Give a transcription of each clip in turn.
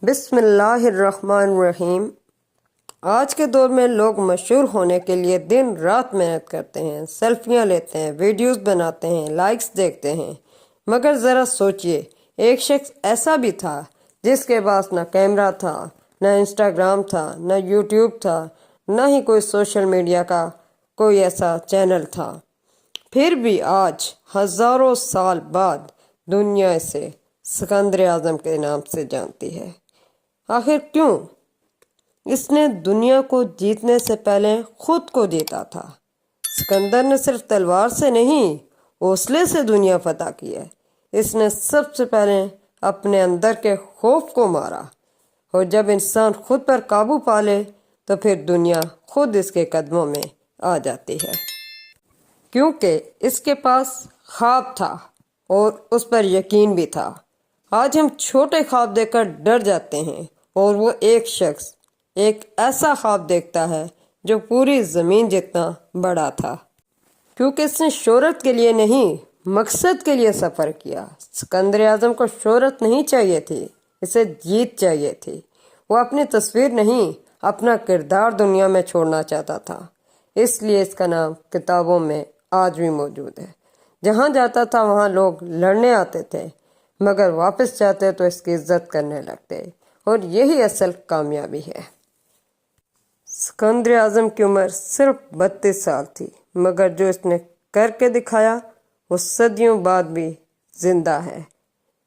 بسم اللہ الرحمن الرحیم۔ آج کے دور میں لوگ مشہور ہونے کے لیے دن رات محنت کرتے ہیں، سیلفیاں لیتے ہیں، ویڈیوز بناتے ہیں، لائکس دیکھتے ہیں، مگر ذرا سوچئے، ایک شخص ایسا بھی تھا جس کے پاس نہ کیمرہ تھا، نہ انسٹاگرام تھا، نہ یوٹیوب تھا، نہ ہی کوئی سوشل میڈیا کا کوئی ایسا چینل تھا، پھر بھی آج ہزاروں سال بعد دنیا اسے سکندر اعظم کے نام سے جانتی ہے۔ آخر کیوں؟ اس نے دنیا کو جیتنے سے پہلے خود کو جیتا تھا۔ سکندر نے صرف تلوار سے نہیں، حوصلے سے دنیا فتح کی ہے۔ اس نے سب سے پہلے اپنے اندر کے خوف کو مارا، اور جب انسان خود پر قابو پا لے تو پھر دنیا خود اس کے قدموں میں آ جاتی ہے، کیونکہ اس کے پاس خواب تھا اور اس پر یقین بھی تھا۔ آج ہم چھوٹے خواب دیکھ کر ڈر جاتے ہیں، اور وہ ایک شخص ایک ایسا خواب دیکھتا ہے جو پوری زمین جتنا بڑا تھا، کیونکہ اس نے شہرت کے لیے نہیں، مقصد کے لیے سفر کیا۔ سکندر اعظم کو شہرت نہیں چاہیے تھی، اسے جیت چاہیے تھی۔ وہ اپنی تصویر نہیں، اپنا کردار دنیا میں چھوڑنا چاہتا تھا، اس لیے اس کا نام کتابوں میں آج بھی موجود ہے۔ جہاں جاتا تھا وہاں لوگ لڑنے آتے تھے، مگر واپس جاتے تو اس کی عزت کرنے لگتے، اور یہی اصل کامیابی ہے۔ سکندر اعظم کی عمر صرف 32 سال تھی، مگر جو اس نے کر کے دکھایا وہ صدیوں بعد بھی زندہ ہے۔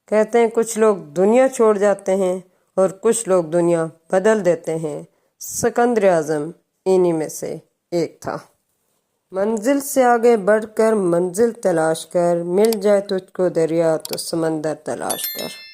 کہتے ہیں کچھ لوگ دنیا چھوڑ جاتے ہیں اور کچھ لوگ دنیا بدل دیتے ہیں، سکندر اعظم انہی میں سے ایک تھا۔ منزل سے آگے بڑھ کر منزل تلاش کر، مل جائے تجھ کو دریا تو سمندر تلاش کر۔